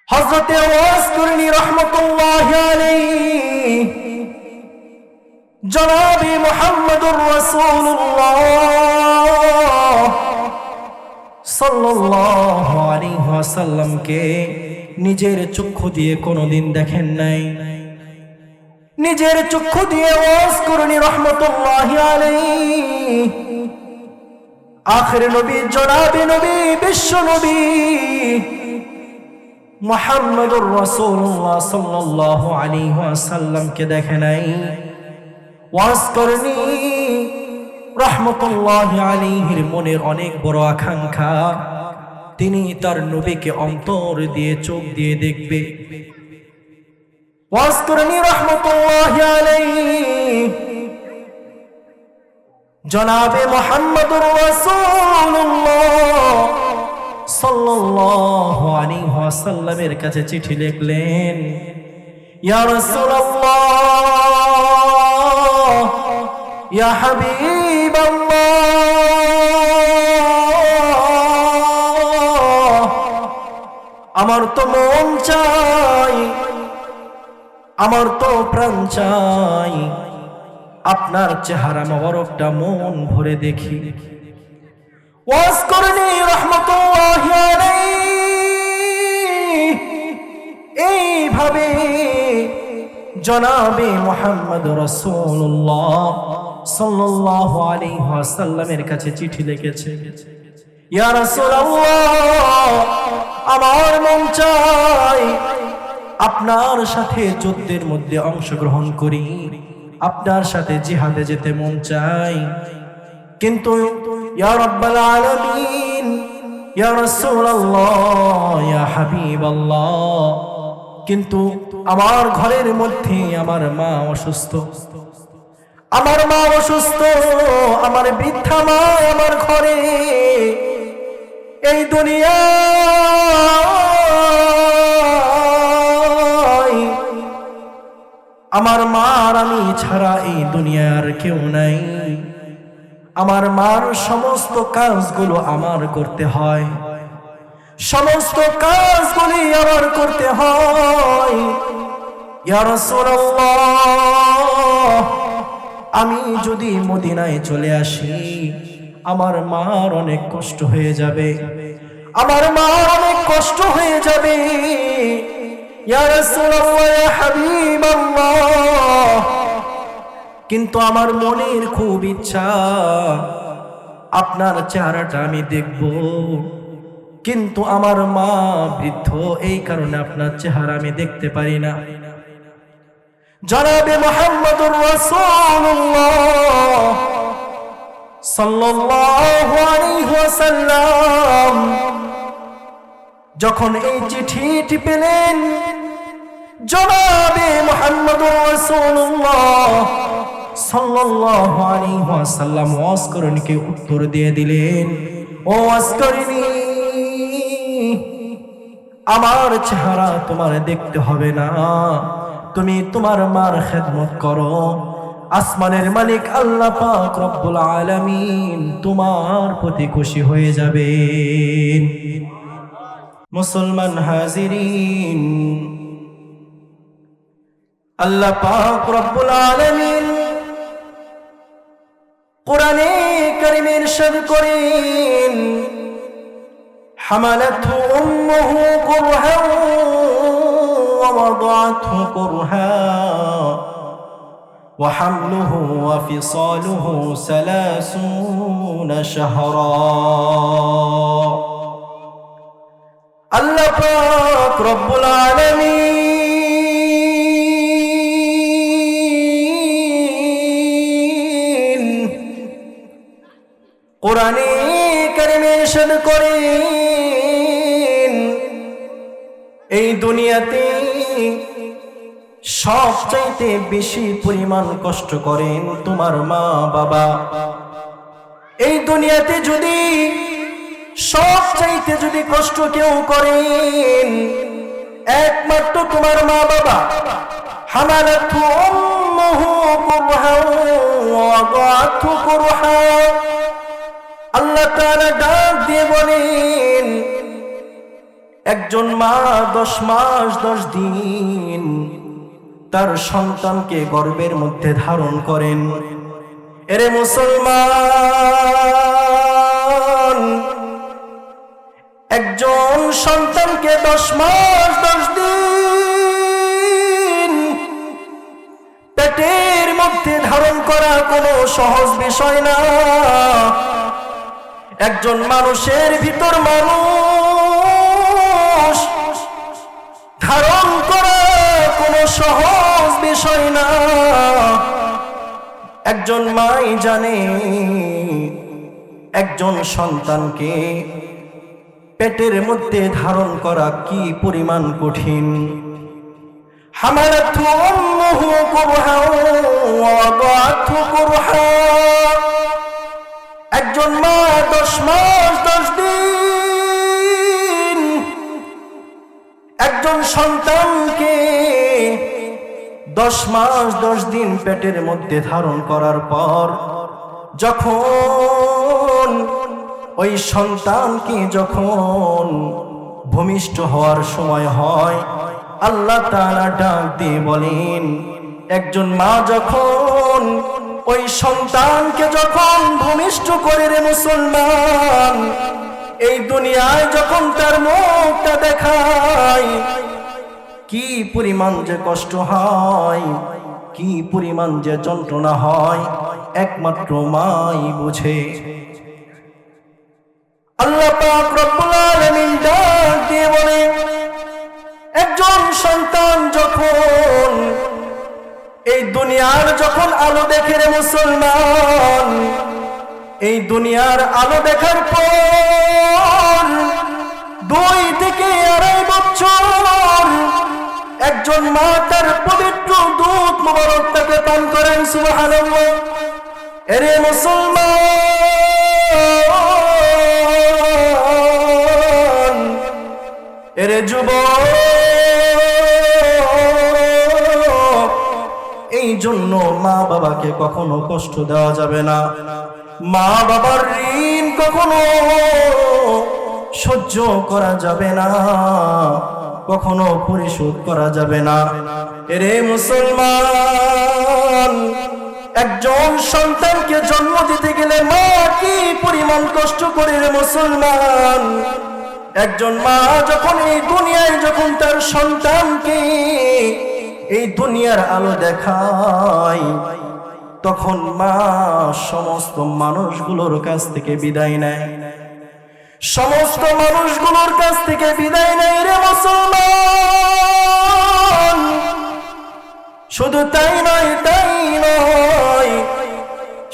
হযরতে ওয়াস করনি রাহমাতুল্লাহি আলাইহি জনাবে মুহাম্মদুর রাসূলুল্লাহ সাল্লাল্লাহু আলাইহি ওয়াসাল্লামকে নিজের চক্ষু দিয়ে কোনোদিন দেখেন নাই। নিজের চক্ষু দিয়ে ওয়াস করনি রাহমাতুল্লাহি আলাইহি আখির নবী জনাবে নবী বিশ্ব নবী মুহাম্মদুর রাসূলুল্লাহ সাল্লাল্লাহু আলাইহি ওয়াসাল্লামকে দেখে নাই। ওয়াস করনি রাহমাতুল্লাহি আলাইহির মনের অনেক বড় আকাঙ্ক্ষা, তিনি তার নবীকে অন্তর দিয়ে চোখ দিয়ে দেখবে। ওয়াস করনি রাহমাতুল্লাহি আলাইহি জনাবে মুহাম্মদুর রাসূলুল্লাহ সাল্লাল্লাহু আলাইহি ওয়াসাল্লামের কাছে চিঠি লিখলেন, ইয়া রাসূলুল্লাহ ইয়া হাবিবাল্লাহ, আমার তো মন চাই, আমার তো প্রাণ চাই আপনার চেহারা মোবারকটা মন ভরে দেখি। ওয়াস করনি রাহমাতুল্লাহি আলাইহি এইভাবে জনাবে মুহাম্মদ রাসূলুল্লাহ সাল্লাল্লাহু আলাইহি ওয়াসাল্লামের কাছে চিঠি লিখেছে, ইয়া রাসূলুল্লাহ আমার মন চাই আপনার সাথে যুদ্ধের মধ্যে অংশগ্রহণ করি, আপনার সাথে জিহাদে যেতে মন চাই, কিন্তু ইয়া রাব্বাল আলামিন ইয়া রাসূলুল্লাহ ইয়া হাবিবাল্লাহ, কিন্তু আমার ঘরের মধ্যে আমার মা অসুস্থ, আমার মা অসুস্থ, আমার বৃদ্ধা মা আমার ঘরে, এই দুনিয়ায় আমার মার আমি ছাড়া এই দুনিয়ার কেউ নাই। আমার মার সমস্ত কাজগুলো আমার করতে হয়, সমস্ত কাজগুলি আমার করতে হয়। ইয়া রাসূলুল্লাহ আমি যদি মদিনায় চলে আসি আমার মার অনেক কষ্ট হয়ে যাবে, আমার মার অনেক কষ্ট হয়ে যাবে। ইয়া রাসূলুল্লাহ ইয়া হাবিবাল্লাহ, কিন্তু আমার মনের খুব ইচ্ছা আপনার চেহারাটা আমি দেখব, কিন্তু আমার মা বৃদ্ধ, এই কারণে আপনার চেহারা আমি দেখতে পারি না। জনাবে মুহাম্মদুর রাসূলুল্লাহ সাল্লাল্লাহু আলাইহি ওয়াসাল্লাম যখন এই চিঠিটি পেলেন, জনাবে মুহাম্মদুর রাসূলুল্লাহ সাল্লাল্লাহু আলাইহি ওয়াসাল্লাম ওয়াস করণীকে উত্তর দিয়ে দিলেন, ও ওয়াস করণী আমার চেহারা তোমার দেখতে হবে না, তুমি তোমার মার খেদমত করো, আসমানের মালিক আল্লাহ পাক রব্বুল আলামিন তোমার প্রতি খুশি হয়ে যাবেন। মুসলমান হাজিরিন, আল্লাহ পাক রব্বুল আলামিন কোরআনে কারীমে ইরশাদ করেন, হামালাতহু উম্মুহু কুরহা ওয়া ওয়াদাআতহু কুরহা ওয়া হামলুহু ওয়া ফিসালুহু 30 শাহরা। আল্লাহ পাক রব্বুল আলামিন কোরআনে কারীমে ইরশাদ করেন, এই দুনিয়াতে সবচাইতে বেশি পরিমাণ কষ্ট করেন তোমার মা বাবা। এই দুনিয়াতে যদি সবচাইতে যদি কষ্ট কেউ করেন একমাত্র তোমার মা বাবা। হামালাতহু উম্মুহু কুরহা ওয়া ওয়াদাআতহু কুরহা, আল্লাহ তাআলা ডাক দিয়ে বলেন, একজন মা 10 মাস 10 দিন তার সন্তানকে গর্ভের মধ্যে ধারণ করেন। এরে মুসলমান, একজন সন্তানকে 10 মাস 10 দিন পেটের মধ্যে ধারণ করা কোনো সহজ বিষয় না। একজন মানুষের ভিতর মানুষ ধারণ করা কোনো সহজ বিষয় না। একজন মাই জানে একজন সন্তানকে পেটের মধ্যে ধারণ করা কি পরিমাণ কঠিন। হামালাতহু উম্মুহু কুরহা ওয়া ওয়াদাআতহু কুরহা। একজন মা 10 মাস 10 দিন একজন সন্তানকে 10 মাস 10 দিন পেটের মধ্যে ধারণ করার পর যখন ওই সন্তানকে যখন ভূমিষ্ঠ হওয়ার সময় হয়, আল্লাহ তাআলা ডাক দিয়ে বলেন, একজন মা যখন ওই সন্তানকে যখন ভূমিষ্ঠ করে রে মুসলমান, এই দুনিয়ায় যখন তার মুখটা দেখায়, কি পরিমাণ যে কষ্ট হয়, কি পরিমাণ যে যন্ত্রণা হয়, একমাত্র মাই বুঝে। আল্লাহ পাক রব্বুল আলামিন ডাক দিয়ে বলে, একজন সন্তান যখন এই দুনিয়ার যখন আলো দেখে রে মুসলমান, এই দুনিয়ার আলো দেখার পর 2 থেকে 2.5 বছর একজন মা তার পবিত্র দুধ মুবারক তাকে পান করেন। সুবহানাল্লাহ। এরে মুসলমান, এরে যুবক, এই জন্য মা বাবাকে কখনো কষ্ট দেওয়া যাবে না। মা বাবার ঋণ কখনো সহ্য করা যাবে না, কখনো পরিশোধ করা যাবে না। এরে মুসলমান, একজন সন্তানকে জন্ম দিতে গেলে মা কি পরিমাণ কষ্ট করে রে মুসলমান। একজন মা যখন এই দুনিয়ায় যখন তার সন্তানকে এই দুনিয়ার আলো দেখায়, তখন মা সমস্ত মানুষগুলোর কাছ থেকে বিদায় নেয়, সমস্ত মানুষগুলোর কাছ থেকে বিদায় নেয় রে মুসলমান। শুধু তাই নয়,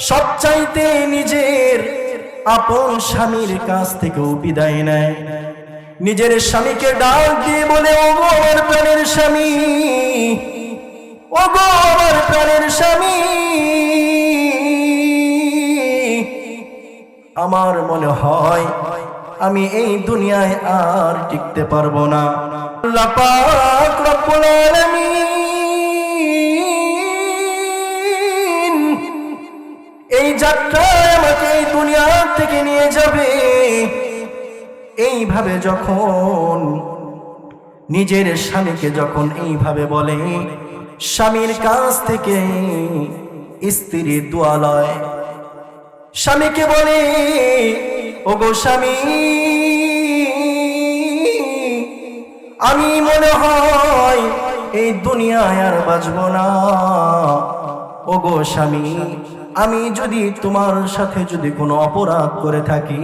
সবচাইতে নিজের আপন স্বামীর কাছ থেকেও বিদায় নেয়। নিজের স্বামীকে ডাক দিয়ে বলে, ওগো আমার প্রাণের স্বামী, ওগো আমার প্রাণের স্বামী, আমার মনে হয় আমি এই দুনিয়ায় আর টিকতে পারবো না। আল্লাহ পাক রব্বুল আলামিন এই যাত্রায় আমাকে এই দুনিয়া থেকে নিয়ে যাবে। এইভাবে যখন নিজের স্বামীকে যখন এইভাবে বলে, স্বামীর কাছ থেকে স্ত্রী দোয়া লয়, স্বামীকে বলে, ওগো স্বামী, আমি মনে হয় এই দুনিয়ায় আর বাঁচব না। ওগো স্বামী, আমি যদি তোমার সাথে যদি কোনো অপরাধ করে থাকি,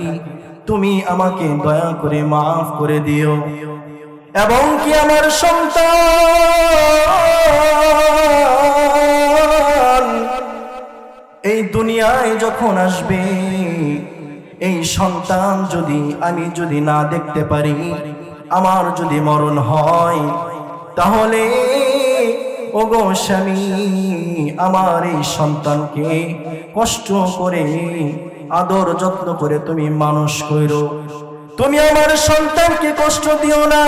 তুমি আমাকে দয়া করে মাফ করে দিও, এবং কি আমার সন্তান এই দুনিয়ায় যখন আসবে, এই সন্তান আমি যদি না দেখতে পারি, আমার যদি মরণ হয়, তাহলে ওগো স্বামী, আমার এই সন্তানকে কষ্ট করে আদর যত্ন করে তুমি মানুষ কইরো। তুমি আমার সন্তানকে কষ্ট দিও না,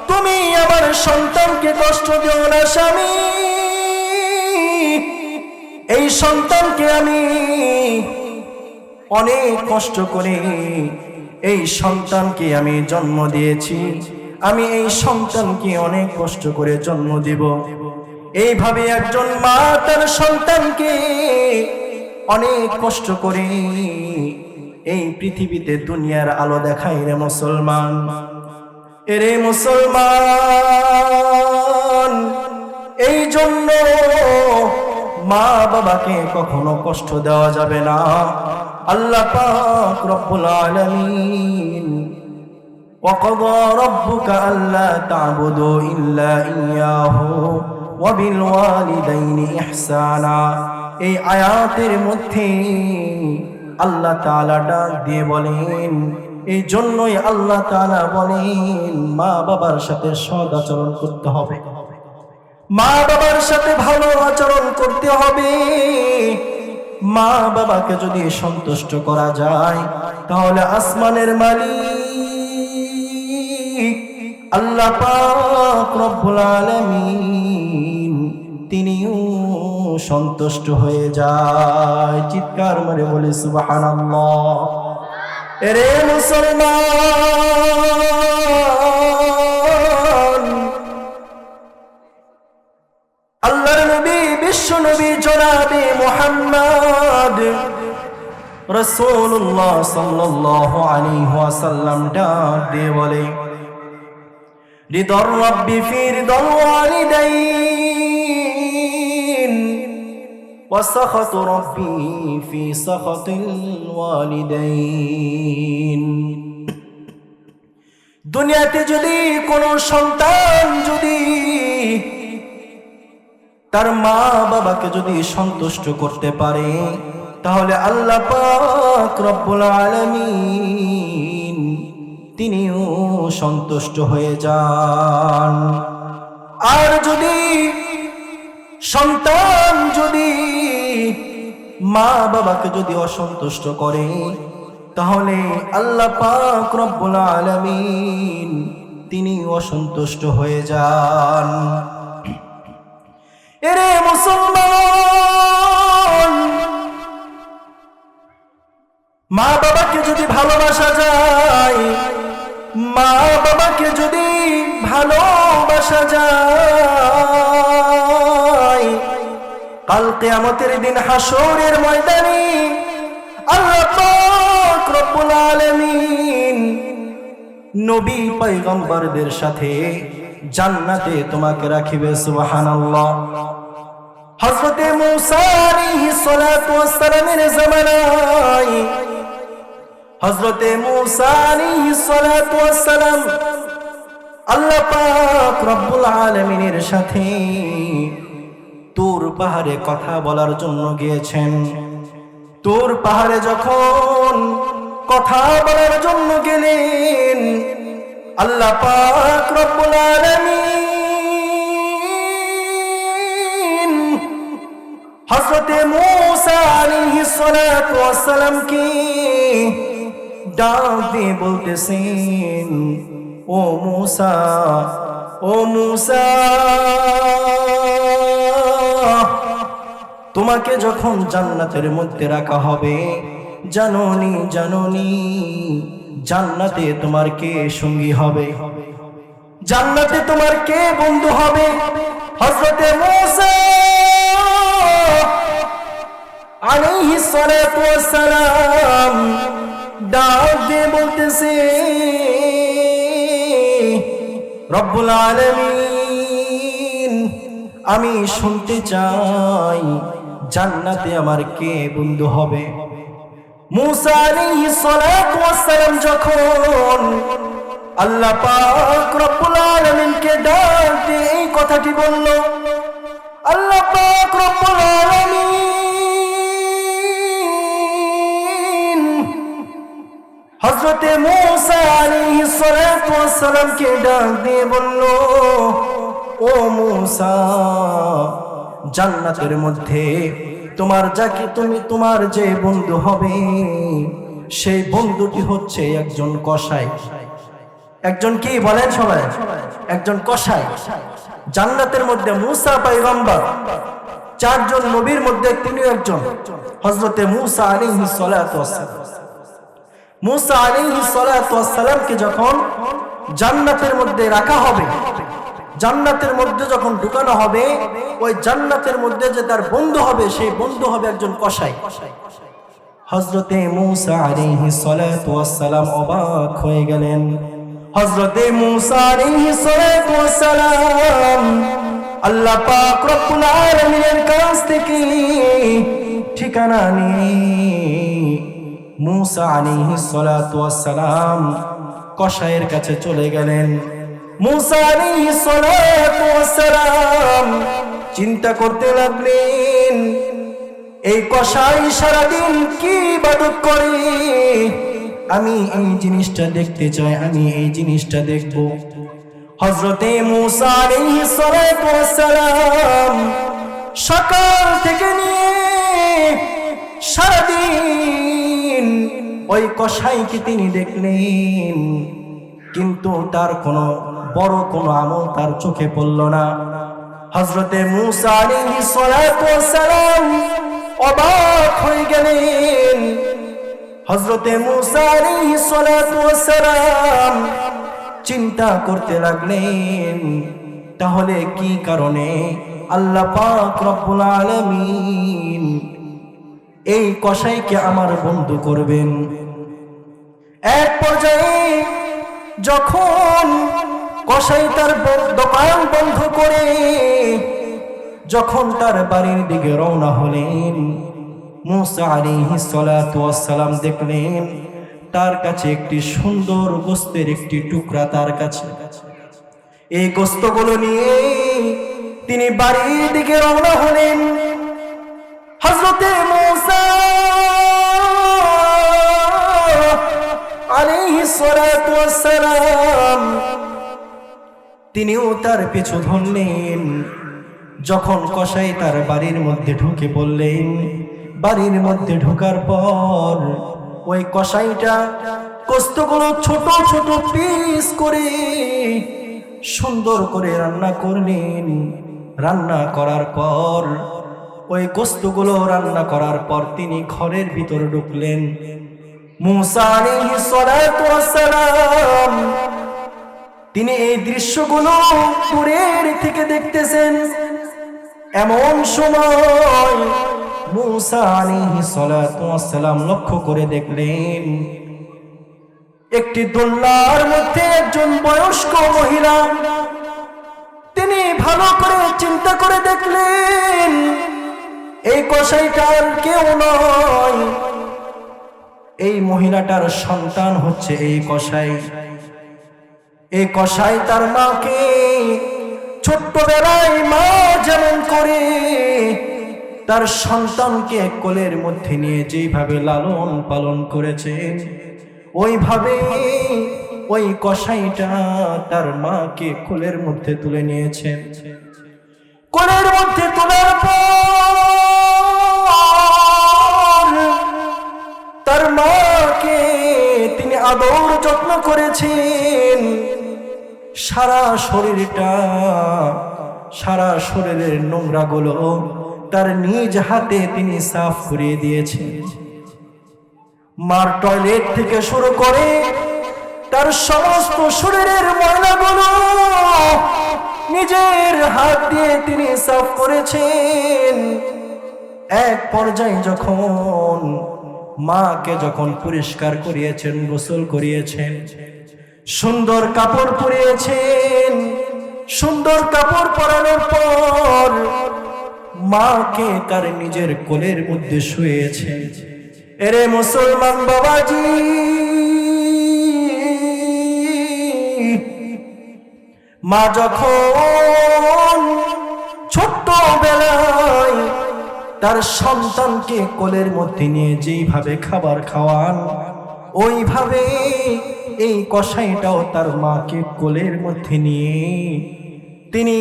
তুমি আমার সন্তানকে কষ্ট দিও না স্বামী। এই সন্তানকে আমি অনেক কষ্ট করে এই সন্তানকে আমি জন্ম দিয়েছি, আমি এই সন্তানকে অনেক কষ্ট করে জন্ম দিব। এইভাবে একজন মা তার সন্তানকে অনেক কষ্ট করে এই পৃথিবীতে দুনিয়ার আলো দেখায় রে মুসলমান। এরে মুসলমান, এই জন্য মা বাবাকে কখনো কষ্ট দেওয়া যাবে না। আল্লাহ পাক রব্বুল আলামিন ওয়াকাদা রাব্বুকা আল্লা তা'বুদু ইল্লা ইয়্যাহু ওয়া বিল ওয়ালিদাইনি ইহসানা, এই আয়াতের মধ্যে আল্লাহ তাআলা ডাক দিয়ে বলেন, এই জন্যই আল্লাহ তাআলা বলেন মা বাবার সাথে সৎ আচরণ করতে হবে, মা বাবার সাথে ভালো আচরণ করতে হবে। মা বাবাকে যদি সন্তুষ্ট করা যায় তাহলে আসমানের মালিক আল্লাহ পাক রব্বুল আলামিন তিনিও সন্তুষ্ট হয়ে যায়। চিৎকার মেরে বলে সুবহানাল্লাহ। এরে মুসলমান, আল্লাহর নবী বিশ্ব নবী জনাবে মুহাম্মদ রাসূলুল্লাহ সাল্লাল্লাহু আলাইহি ওয়াসাল্লাম ডাক দিয়ে বলে, রিদার রাব্বি ফি রিদাল ওয়ালিদাইন ওয়া সাখাতু রাব্বি ফি সাখাতিল ওয়ালিদাইন। দুনিয়াতে যদি কোনো সন্তান যদি তার মা বাবাকে যদি সন্তুষ্ট করতে পারে তাহলে আল্লাহ পাক রব্বুল আলামিন তিনিও সন্তুষ্ট হয়ে যান। আর যদি সন্তান যদি মা বাবাকে যদি অসন্তুষ্ট করে তাহলে আল্লাহ পাক রব্বুল আলামিন তিনি অসন্তুষ্ট হয়ে যান। এরে মুসলমান, মা বাবাকে যদি ভালোবাসা যায়, মা বাবাকে যদি ভালোবাসা যায়, কাল কিয়ামতের দিন হাসরের ময়দানে আল্লাহ পাক রব্বুল আলামিন নবী পয়গম্বরদের সাথে জান্নাতে তোমাকে রাখিবে। সুবহানাল্লাহ। হযরতে মূসা আলাইহিস সালাতু ওয়াস সালামের জামানায় হযরতে মূসা আলাইহিস সালাতু ওয়াস সালাম আল্লাহ পাক রব্বুল আলামিনের সাথে তুর পাহাড়ে কথা বলার জন্য গিয়েছেন। তুর পাহাড়ে যখন কথা বলার জন্য গেলেন, আল্লাহ পাক রব্বুল আলামিন হযরতে মূসা আলাইহিস সালাতু ওয়াস সালামকে ডাক দিয়ে বলতেছেন, ও মূসা, ও মূসা, তোমাকে যখন জান্নাতের মধ্যে রাখা হবে, জানোনি জানোনি জান্নাতে তোমার কে সঙ্গী হবে, জান্নাতে তোমার কে বন্ধু হবে? হযরতে মূসা আলাইহিস সালাতু ওয়াস সালাম ডাক দিয়ে বলতেছে, রব্বুল আলামিন, আমি শুনতে চাই জান্নাতে আমার কে বন্ধু হবে। মূসা আলাইহিস সালাতু ওয়াস সালাম যখন আল্লাহ পাক রব্বুল আলামিনকে ডাক দিয়ে এই কথাটি বলল, আল্লাহ পাক রব্বুল আলামিন হযরতে মূসা আলাইহিস সালাতু ওয়াস সালামকে ডাক দিয়ে বলল, ও মূসা, জান্নাতের মধ্যে তোমার যে বন্ধু হবে সেই বন্ধুটি হচ্ছে একজন কসাই। একজন কি বলেন সবাই? একজন কসাই। জান্নাতের মধ্যে মূসা পয়গম্বর, চারজন নবীর মধ্যে তিনিও একজন, হযরতে মূসা আলাইহিস সালাতু ওয়াস সালাম। মুসা আলাইহিস সালাতু ওয়াস সালামকে যখন জান্নাতের মধ্যে রাখা হবে, জান্নাতের মধ্যে যখন ঢুকানো হবে, ওই জান্নাতের মধ্যে যে তার বন্ধু হবে, সেই বন্ধু হবে একজন কসাই। হযরতে মুসা আলাইহিস সালাতু ওয়াস সালাম অবাক হয়ে গেলেন। হযরতে মুসা আলাইহিস সালাতু ওয়াস সালাম আল্লাহ পাক রব্বুল আলামিনের কাছ থেকে ঠিকানা নিয়ে মুসা আলাইহিস সালাতু ওয়াস সালাম কসাইয়ের কাছে চলে গেলেন। মুসা আলাইহিস সালাতু ওয়াস সালাম চিন্তা করতে লাগলেন, এই কসাই সারাদিন কি ইবাদত করে, আমি এই জিনিসটা দেখতে চাই, আমি এই জিনিসটা দেখব। হযরতে মুসা আলাইহিস সালাতু ওয়াস সালাম সকাল থেকে নিয়ে সারাদিন ওই কসাইকে তিনি দেখলেন, কিন্তু তার কোনো বড় কোনো আমল তার চোখে পড়ল না। হযরতে মুসা আলাইহিস সালাতু ওয়াস সালাম অবাক হয়ে গেলেন। হযরতে মুসা আলাইহিস সালাতু ওয়াস সালাম চিন্তা করতে লাগলেন, তাহলে কি কারণে আল্লাহ পাক রব্বুল আলামিন এই কসাইকে আমার বন্ধু করবেন। এক পর্যায়ে যখন কসাই তার দোকান বন্ধ করে যখন তার বাড়ির দিকে রওনা হলেন, মুসা আলাইহিস সালাতু ওয়াস সালাম দেখলেন তার কাছে একটি সুন্দর গোশতের একটি টুকরা তার কাছে। এই গোশতগুলো নিয়ে তিনি বাড়ির দিকে রওনা হলেন। হযরতে মুসা আলাইহিস সালাতু ওয়াস সালাম তিনিও তার পিছু ধরলেন। যখন কসাই তার বাড়ির মধ্যে ঢুকে পড়লেন, বাড়ির মধ্যে ঢোকার পর ওই কসাইটা গোশতগুলো ছোট ছোট পিস করে সুন্দর করে রান্না করলেন। রান্না করার পর ওই গোশতগুলো রান্না করার পর তিনি ঘরের ভিতরে ঢুকলেন। মুসা আলাইহিস সালাতু ওয়াস সালাম তিনি এই দৃশ্যগুলো দূরের থেকে দেখতেছেন। এমন সময় মুসা আলাইহিস সালাতু ওয়াস সালাম লক্ষ্য করে দেখলেন একটি দোলনার মধ্যে একজন বয়স্ক মহিলা। তিনি ভালো করে চিন্তা করে দেখলেন এই কসাইটার কেউ নয়, এই মহিলাটার সন্তান হচ্ছে এই কসাই। এই কসাই তার মাকে ছোট্টবেলায় মা যেমন করে তার সন্তানকে কোলের মধ্যে নিয়ে যেভাবে লালন পালন করেছেন, ওইভাবে ওই কসাইটা তার মাকে কোলের মধ্যে তুলে নিয়েছেন। কোলের মধ্যে তোলার পর তার মাকে তিনি আদর যত্ন করেছেন। সারা শরীরের নোংরা গুলো তার নিজ হাতে তিনি সাফ করিয়ে দিয়েছেন। মার টয়লেট থেকে শুরু করে তার সমস্ত শরীরের ময়লাগুলো নিজের হাত দিয়ে তিনি সাফ করেছেন। এক পর্যায়ে যখন মাকে পরিষ্কার করিয়েছেন, গোসল করিয়েছেন, সুন্দর কাপড় পরিয়েছেন, সুন্দর কাপড় পরানোর পর মাকে তার নিজের কোলের মধ্যে শুয়েছেন। এরে মুসলমান বাবাজি, মা যখন ছোট্টবেলায় তার সন্তানকে কোলের মধ্যে নিয়ে যেইভাবে খাবার খাওয়ান, ওইভাবে এই কসাইটাও তার মাকে কোলের মধ্যে নিয়ে তিনি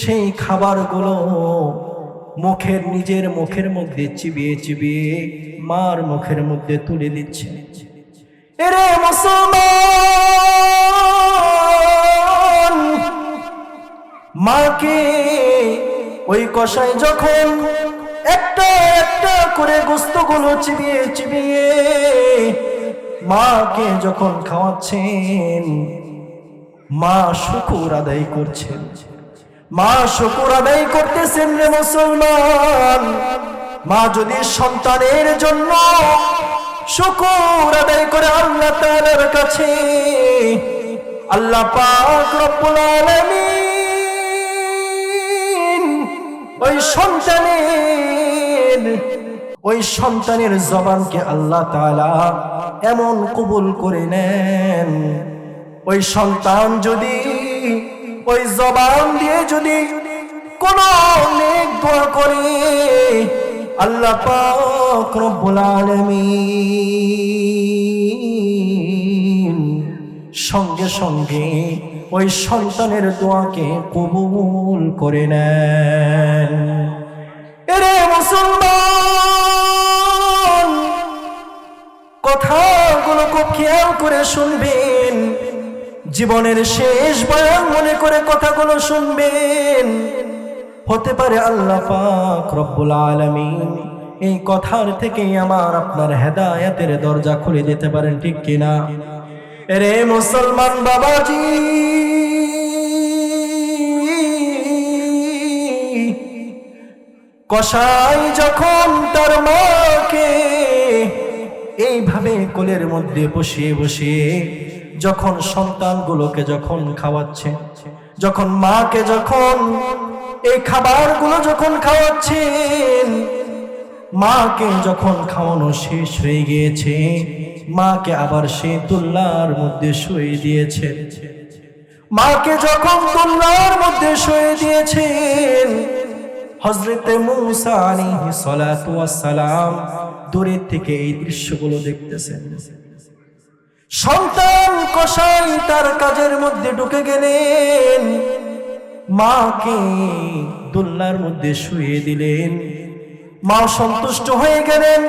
সেই খাবারগুলো নিজের মুখের মধ্যে চিবিয়ে চিবিয়ে মার মুখের মধ্যে তুলে দিচ্ছে। এরে মুসলমান, মাকে ওই কসাই যখন একটা একটা করে গোশতগুলো চিবিয়ে চিবিয়ে মাকে যখন খাওয়াচ্ছেন, মা শুকর আদায় করছেন, মা শুকর আদায় করতেছেন রে মুসলমান। মা যদি সন্তানের জন্য শুকর আদায় করে আল্লাহ তাআলার কাছে, আল্লাহ পাক রব্বুল আলামিন ওই সন্তানের জবানকে আল্লাহ তাআলা এমন কবুল করে নেন, ওই সন্তান যদি ওই জবান দিয়ে যদি কোন নেক দোয়া করে, আল্লাহ পাক রব্বুল আলামিন সঙ্গে সঙ্গে ওই সন্তানের দোয়াকে কবুল করে নেন। এরে মুসলমান, কথাগুলো খুব খেয়াল করে শুনবেন, জীবনের শেষ বয়ান মনে করে কথাগুলো শুনবেন। হতে পারে আল্লাহ পাক রব্বুল আলামিন এই কথার থেকে আমার আপনার হেদায়েতের দরজা খুলে দিতে পারেন, ঠিক কিনা? রে মুসলমান বাবাজি, কসাই যখন তার মাকে এইভাবে কোলের মধ্যে বসিয়ে বসিয়ে যখন সন্তানগুলোকে যখন খাওয়াচ্ছে, যখন মাকে যখন এই খাবারগুলো যখন খাওয়াচ্ছেন, মাকে যখন খাওয়ানো শেষ হয়ে গিয়েছে, মাকে আবার সেই তুল্লার মধ্যে শুয়ে দিয়েছেন। মাকে যখন তুল্লার মধ্যে শুয়ে দিয়েছেন, হযরতে মূসা আলাইহিস সালাতু ওয়াস সালাম দূরে থেকে এই দৃশ্যগুলো দেখতেছেন। সন্তান কসাই তার কাজের মধ্যে ঢুকে গেলেন, মাকে দোলনার মধ্যে শুয়ে দিলেন। মা সন্তুষ্ট হয়ে গেলেন।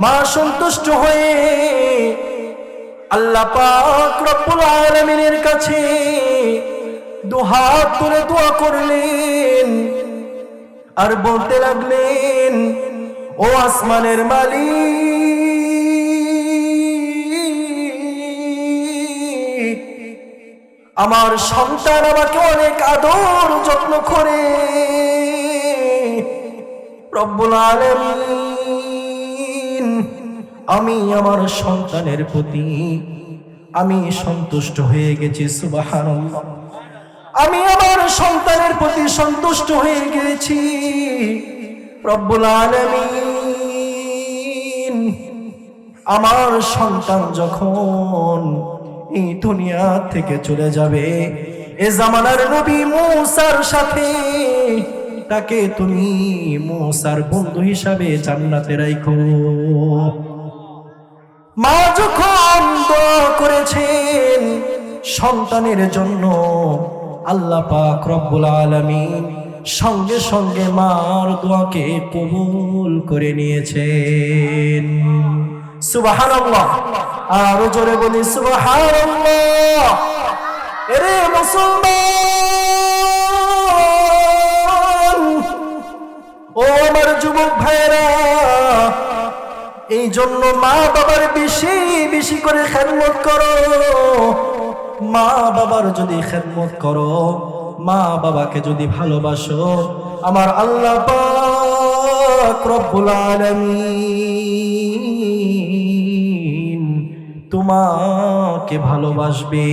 মা সন্তুষ্ট হয়ে আল্লাহ পাক রব্বুল আলামিনের কাছে দুহাত তুলে দোয়া করলেন আর বলতে লাগলেন, ও আসমানের মালিক, আমার সন্তান আমাকে অনেক আদর যত্ন করে। রব্বুল আলামিন, আমি আমার সন্তানের প্রতি আমি সন্তুষ্ট হয়ে গেছি। সুবহানাল্লাহ, আমি আমার সন্তানের প্রতি সন্তুষ্ট হয়ে গেছি। রব্বুল আলামিন, আমার সন্তান যখন এই দুনিয়া থেকে চলে যাবে, এ জামানার নবী মূসার সাথে তাকে তুমি মূসার বন্ধু হিসাবে জান্নাতে রাখো। মা যখন দোয়া করেছেন সন্তানের জন্য, আল্লাহ পাক রব্বুল আলামিন সঙ্গে সঙ্গে মার দোয়াকে কবুল করে নিয়েছেন। সুবহানাল্লাহ, আরো জোরে বলি সুবহানাল্লাহ। এরে মুসলমান, ও আমার যুবক ভাইরা, এই জন্য মা বাবার বেশি বেশি করে খেদমত করো। মা বাবার যদি খেদমত করো, মা বাবাকে যদি ভালোবাসো, আমার আল্লাহ পাক রব্বুল আলামিন তোমাকে ভালোবাসবে।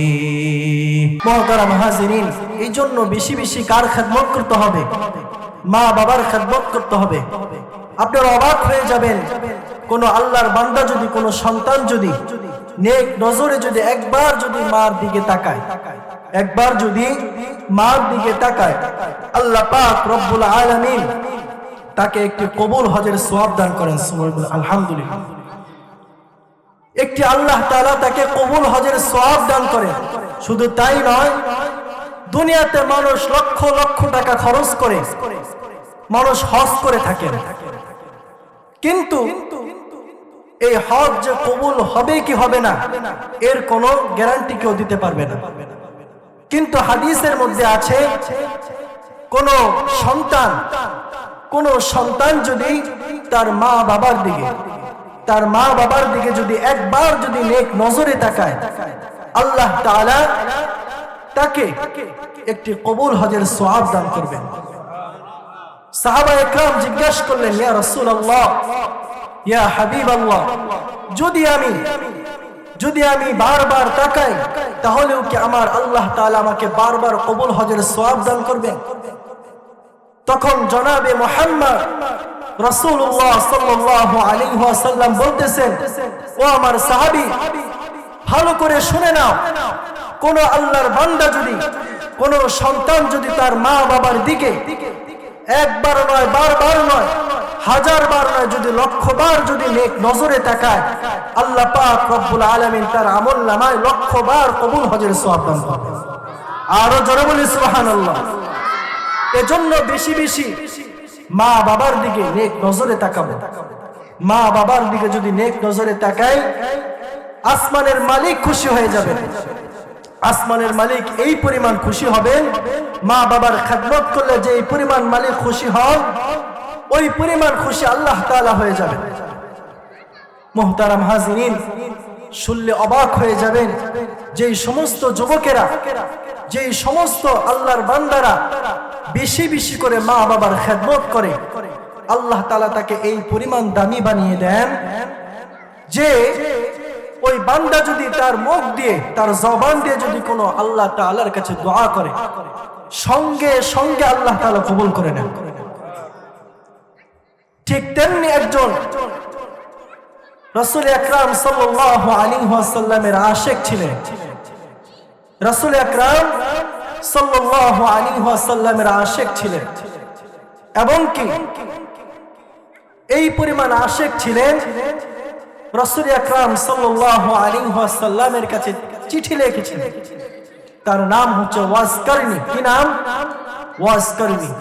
মুহতারাম হাজিরিন, এই জন্য বেশি বেশি কার খেদমত করতে হবে? মা বাবার খেদমত করতে হবে। আপনারা অবাক হয়ে যাবেন, কোন আল্লাহর বান্দা যদি, কোন সন্তান যদি নেক নজরে যদি একবার যদি মার দিকে তাকায়, একবার যদি মার দিকে তাকায়, আল্লাহ পাক রব্বুল আলামিন তাকে একটি কবুল হজের সওয়াব দান করেন। সুবহানাল্লাহ, আলহামদুলিল্লাহ। একটি আল্লাহ তাআলা তাকে কবুল হজের সওয়াব দান করেন। শুধু তাই নয়, দুনিয়াতে মানুষ লক্ষ লক্ষ টাকা খরচ করে মানুষ হজ করে থাকেন, কিন্তু এই হজ যে কবুল হবে কি হবে না এর কোনো গ্যারান্টি কেউ দিতে পারবে না। কিন্তু হাদিসের মধ্যে আছে, কোন সন্তান যদি তার মা বাবার দিকে তার মা বাবার দিকে যদি একবার যদি নেক নজরে তাকায়, আল্লাহ তাআলা তাকে একটি কবুল হজের সওয়াব দান করবেন। সাহাবায়ে কেরাম জিজ্ঞাসা করলেন, ইয়া রাসূলুল্লাহ, ইয়া হাবিবাল্লাহ, যদি আমি বারবার তাকাই তাহলেও কি আমার আল্লাহ তাআলা আমাকে বারবার কবুল হজের সওয়াব দান করবেন? তখন জনাবে মুহাম্মদ রাসূলুল্লাহ সাল্লাল্লাহু আলাইহি ওয়াসাল্লাম বলতেছেন, ও আমার সাহাবী, ভালো করে শুনে নাও, কোন আল্লাহর বান্দা যদি, কোন সন্তান যদি তার মা বাবার দিকে একবার নয়, বারবার নয়, হাজার বার নয়, যদি লক্ষ বার যদি নেক নজরে তাকায়, আল্লাহ পাক রব্বুল আলামিন তার আমলনামায় লক্ষ বার কবুল হজের সওয়াব দান করবেন। আরো জোরে বলি সুবহানাল্লাহ। এজন্য বেশি বেশি মা বাবার দিকে নেক নজরে তাকাবো। মা বাবার দিকে যদি নেক নজরে তাকাই, আসমানের মালিক খুশি হয়ে যাবেন। আসমানের মালিক এই পরিমাণ খুশি হবেন, মা বাবার খেদমত করলে যে এই পরিমাণ মালিক খুশি হন, ওই পরিমাণ খুশি আল্লাহ তাআলা হয়ে যাবেন। মুহতারাম হাজিরিন, শুনলে অবাক হয়ে যাবেন, যেই সমস্ত যুবকেরা, যেই সমস্ত আল্লাহর বান্দারা বেশি বেশি করে মা বাবার খেদমত করে, আল্লাহ তাআলা তাকে এই পরিমাণ দামি বানিয়ে দেন যে ওই বান্দা যদি তার মুখ দিয়ে, তার জবান দিয়ে যদি কোনো আল্লাহ তাআলার কাছে দোয়া করে, সঙ্গে সঙ্গে আল্লাহ তাআলা কবুল করে নেন। ঠিক তেমনি একজন রাসূল আকরাম সাল্লাল্লাহু আলাইহি ওয়াসাল্লামের আশিক ছিলেন। রাসূল আকরাম সাল্লাল্লাহু আলাইহি ওয়াসাল্লামের আশিক ছিলেন, এবং কি এই পরিমাণ আশিক ছিলেন, রাসূল আকরাম সাল্লাল্লাহু আলাইহি ওয়াসাল্লামের কাছে চিঠি লিখেছিলেন। তার নাম হচ্ছে ওয়াসকারনি। কি নাম? ওয়াসকারনি।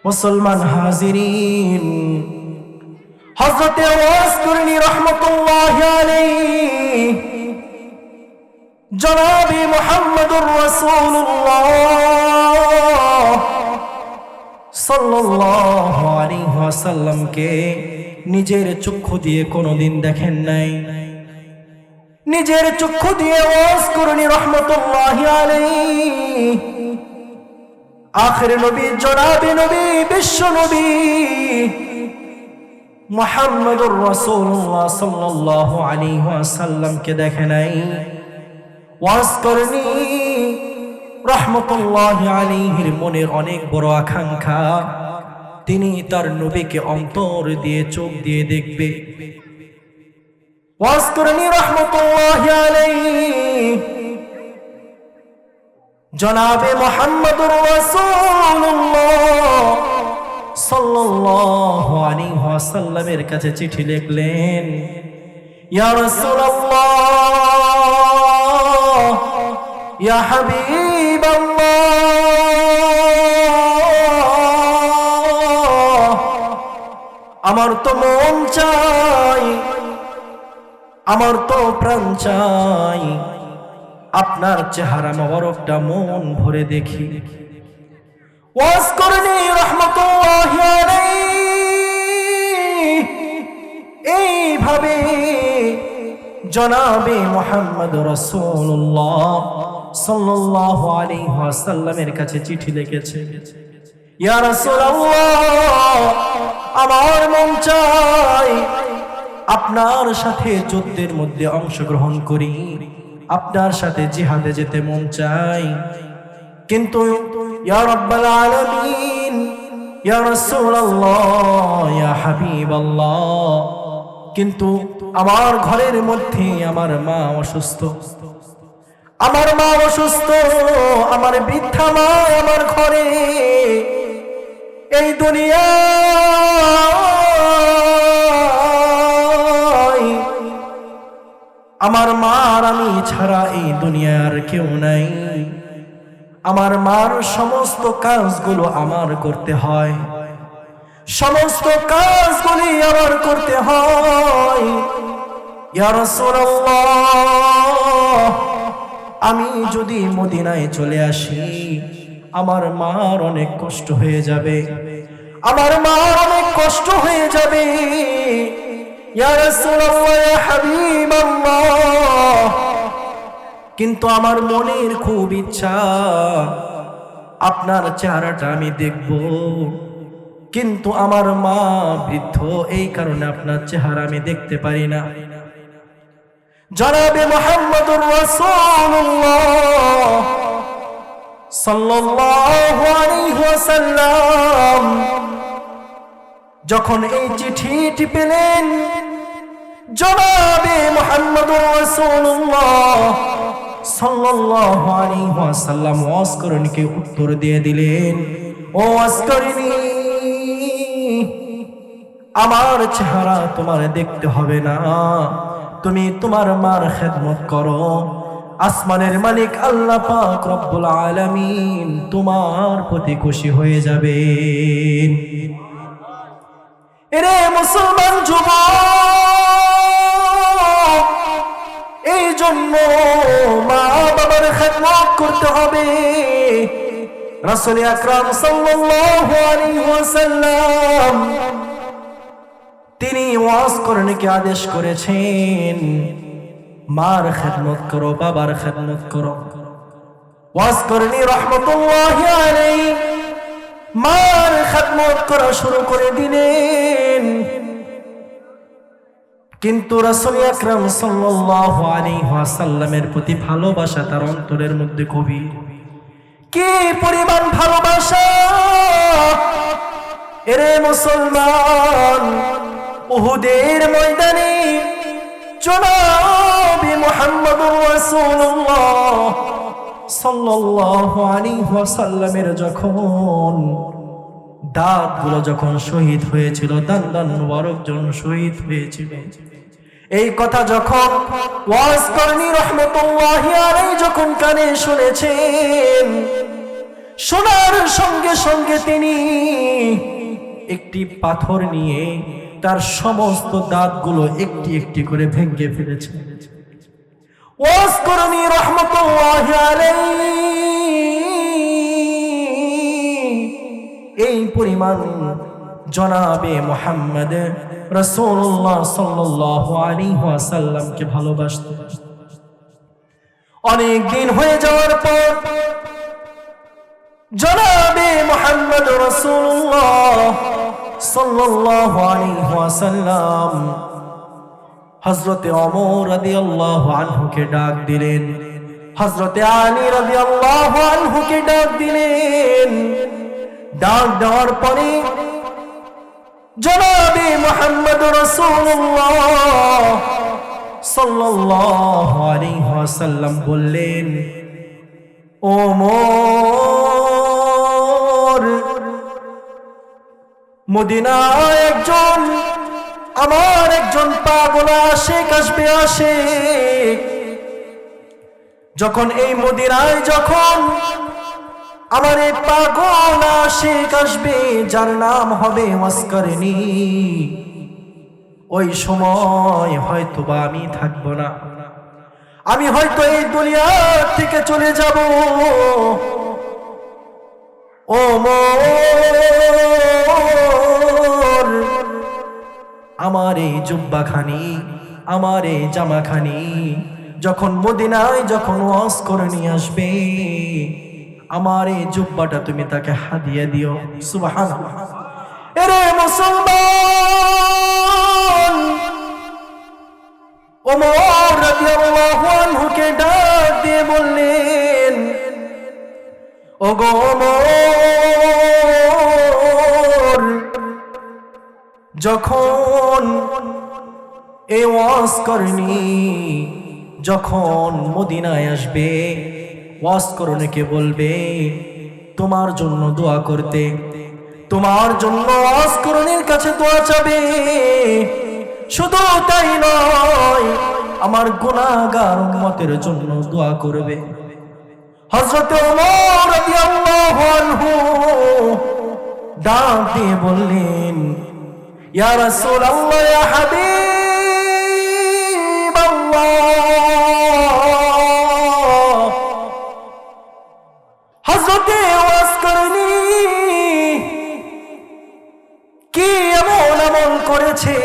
মুসলমান হাজিরিন, হযরত ওয়াসকারনি রাহমাতুল্লাহি আলাইহি জনাবে মুহাম্মদুর রাসূলুল্লাহ সাল্লাল্লাহু আলাইহি ওয়াসাল্লামকে নিজের চক্ষু দিয়ে কোনোদিন দেখেন নাই। নিজের চক্ষু দিয়ে ওয়াসকারনি রাহমাতুল্লাহি আলাইহি আখির নবী, জনাবে নবী, বিশ্ব নবী মুহাম্মদুর রাসূলুল্লাহ সাল্লাল্লাহু আলাইহি ওয়াসাল্লামকে দেখে নাই। ওয়াসকারনি রাহমাতুল্লাহি আলাইহির মনের অনেক বড় আকাঙ্ক্ষা, তিনি তার নবীকে অন্তর দিয়ে, চোখ দিয়ে দেখবে। ওয়াসকারনি রাহমাতুল্লাহি আলাইহি জনাবে মুহাম্মদুর রাসূলুল্লাহ সাল্লাল্লাহু আলাইহি ওয়াসাল্লামের কাছে চিঠি লিখলেন, ইয়া রাসূলুল্লাহ, ইয়া হাবিবাল্লাহ, আমার তো মন চাই, আমার তো প্রাণ চাই, আপনার চেহারা মোবারকটা মন ভরে দেখি। ওয়াসকারনি রাহমাতুল্লাহি আলাইহি এইভাবে জনাবে মুহাম্মদ রাসূলুল্লাহ সাল্লাল্লাহু আলাইহি ওয়াসাল্লামের কাছে চিঠি লিখেছে, ইয়া রাসূলুল্লাহ, আমার মন চাই আপনার সাথে যুদ্ধের মধ্যে অংশগ্রহণ করি, আপনার সাথে জিহাদে যেতে মন চাই, কিন্তু ইয়া রাব্বাল আলামিন, ইয়া রাসূলুল্লাহ, ইয়া হাবিবাল্লাহ, কিন্তু আমার ঘরের মধ্যে আমার মা অসুস্থ, আমার মা অসুস্থ, আমার বৃদ্ধা মা আমার ঘরে, এই দুনিয়া আমার মার আমি ছাড়া এই দুনিয়ার কেউ নাই। আমার মার সমস্ত কাজগুলো আমার করতে হয়, সমস্ত কাজগুলি আমার করতে হয়। ইয়া রাসূলুল্লাহ, আমি যদি মদিনায় চলে আসি, আমার মার অনেক কষ্ট হয়ে যাবে, আমার মার অনেক কষ্ট হয়ে যাবে। ইয়া রাসূলুল্লাহ, ইয়া হাবিবাল্লাহ, কিন্তু আমার মনের খুব ইচ্ছা আপনার চেহারাটা আমি দেখব, কিন্তু আমার মা বৃদ্ধ, এই কারণে আপনার চেহারা আমি দেখতে পারি না। জনাবে মুহাম্মদুর রাসূলুল্লাহ সাল্লাল্লাহু আলাইহি ওয়াসাল্লাম যখন এই চিঠিটি পেলেন, জনাবে মুহাম্মদুর রাসূলুল্লাহ সাল্লাল্লাহু আলাইহি ওয়াসাল্লাম ওয়াসকরণীকে উত্তর দিয়ে দিলেন, ও ওয়াসকরণী, আমার চেহারা তোমার দেখতে হবে না, তুমি তোমার মার খেদমত করো, আসমানের মালিক আল্লাহ পাক রব্বুল আলামিন তোমার প্রতি খুশি হয়ে যাবেন। এরে মুসলমান যুবক, এই জন্য মা বাবার খেদমত করতে হবে। রাসূল আকরাম সাল্লাল্লাহু আলাইহি ওয়াসাল্লাম তিনি ওয়াসকরণীকে আদেশ করেছেন, মার খেদমত করো, বাবার খেদমত করো। ওয়াসকরণী রাহমাতুল্লাহি আলাইহি মার খেদমত করা শুরু করে দিলেন। কিন্তু রাসূল আকরাম সাল্লাল্লাহু আলাইহি ওয়াসাল্লামের প্রতি ভালোবাসা তার অন্তরের মধ্যে গভীর। কি পরিমাণ ভালোবাসা! এরে মুসলমান, উহুদের ময়দানে জনাবে মুহাম্মদুর রাসূলুল্লাহ সাল্লাল্লাহু আলাইহি ওয়াসাল্লামের যখন দাঁতগুলো যখন শহীদ হয়েছিল, দান মুবারকজন শহীদ হয়েছিল, এই কথা যখন ওয়াসকরণী রাহমাতুল্লাহি আলাইহি যখন কানে শুনেছেন, শোনার সঙ্গে সঙ্গে তিনি একটি পাথর নিয়ে তার সমস্ত দাঁতগুলো একটি একটি করে ভেঙে ফেলেছেন। ওয়াসকরণী রাহমাতুল্লাহি আলাইহি এই পরিমাণ জনাবে মুহাম্মদ রাসূলুল্লাহ সাল্লাল্লাহু আলাইহি ওয়াসাল্লামকে ভালোবাসতেন। অনেক দিন হয়ে যাওয়ার পর জনাবে মুহাম্মদ রাসূলুল্লাহ সাল্লাল্লাহু আলাইহি ওয়াসাল্লাম হযরতে ওমর রাদিয়াল্লাহু আনহুকে ডাক দিলেন, হযরতে আলী রাদিয়াল্লাহু আনহুকে ডাক দিলেন। ডাক দেওয়ার পরে জনাবে মুহাম্মদ রাসূলুল্লাহ সাল্লাল্লাহু আলাইহি ওয়াসাল্লাম বললেন, ওমর, মদিনায় আমার একজন পাগল আশিক আসবে। যখন এই মদিনায় যখন আমার এই পাগল আশিক আসবে, যার নাম হবে ওয়াসকরণী, ওই সময় হয়তোবা আমি থাকবো না, আমি হয়তো এই দুনিয়া থেকে চলে যাব। ওমর, আমার এই জুব্বাখানি, আমার এই জামাখানি যখন মদিনায় যখন ওয়াসকরণী আসবে, আমার এই জুব্বাটা তুমি তাকে হাদিয়া দিও। সুবহানাল্লাহ। এরে মুসলমান, ওমর রাদিয়াল্লাহু আনহুকে ডাক দিয়ে বললেন, ওগো ওমর, যখন এই ওয়াসকরণী যখন মদিনায় আসবে, ওয়াসকরণীকে বলবে তোমার জন্য দোয়া করতে, তোমার জন্য ওয়াসকরণীর কাছে দোয়া চাবে। শুধু তাই নয়, আমার গুনাহগার উম্মতের জন্য দোয়া করবে। হযরত ওমর রাদিয়াল্লাহু আনহু ডাক দিয়ে বললেন, ইয়া রাসূলুল্লাহ, ইয়া হাবিবাল্লাহ, হযরতে ওয়াসকরণী কি এমন আমল করেছে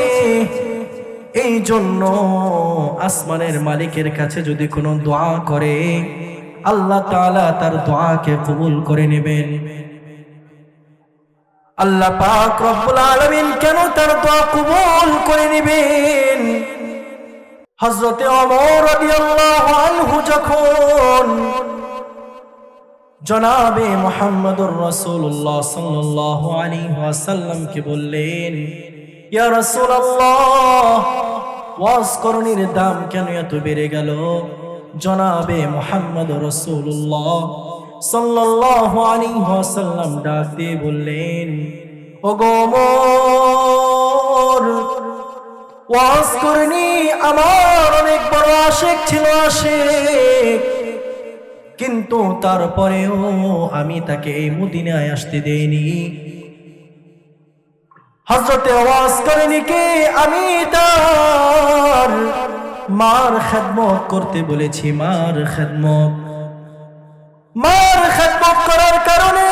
এই জন্য আসমানের মালিকের কাছে যদি কোনো দোয়া করে আল্লাহ তাআলা তার দোয়াকে কবুল করে নেবেন। আল্লাহ পাক রব্বুল আলামিন কেন তার দোয়া কবুল করে নেবেন? হযরতে ওমর রাদিয়াল্লাহু আনহু যখন জনাবে মুহাম্মদুর রাসূলুল্লাহ সাল্লাল্লাহু আলাইহি ওয়াসাল্লামকে বললেন, ইয়া রাসূলুল্লাহ, ওয়াজ করণীর দাম কেন এত বেড়ে গেল? জনাবে মুহাম্মদুর রাসূলুল্লাহ সাল্লাল্লাহু আলাইহি ওয়াসাল্লাম ডাক দিয়ে বললেন, ওগো ওমর, ওয়াজ করণী আমার অনেক বড় আশিক ছিল, আশিক, কিন্তু তারপরেও আমি তাকে এই মদিনায় আসতে দেইনি। হযরতে ওয়াজ করণীকে আমি তার মার খেদমত করতে বলেছি। মার খেদমত করার কারণে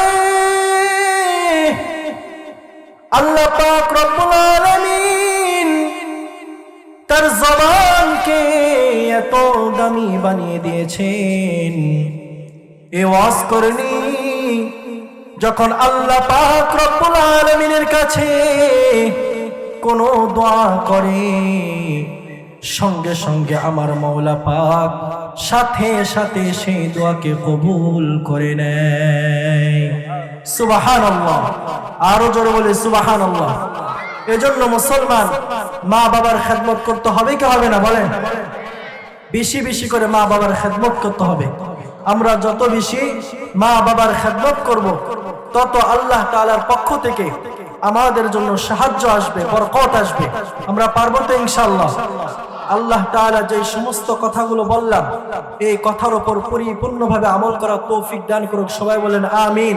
আল্লাহ পাক রব্বুল আলামিন তার জবানকে এত দামি বানিয়ে দিয়েছেন। এই ওয়াজ করণী যখন আল্লাহ পাক রব্বুল আলামিনের কাছে কোনো দোয়া করে, সঙ্গে সঙ্গে আমার মাওলা পাক সাথে সাথে সেই দোয়াকে কবুল করে নেয়। সুবহানাল্লাহ, আরো জোরে বলে সুবহানাল্লাহ। এজন্য মুসলমান মা বাবার খেদমত করতে হবে কি হবে না বলেন? বেশি বেশি করে মা বাবার খেদমত করতে হবে। আমরা যত বেশি মা বাবার খেদমত করব, তত আল্লাহ তাআলার পক্ষ থেকে আমাদের জন্য সাহায্য আসবে, বরকত আসবে। আমরা পারবো তো ইনশাআল্লাহ? আল্লাহ তাআলা যে সমস্ত কথাগুলো বললাম, এই কথার উপর পরিপূর্ণভাবে আমল করার তৌফিক দান করুক। সবাই বলেন আমিন।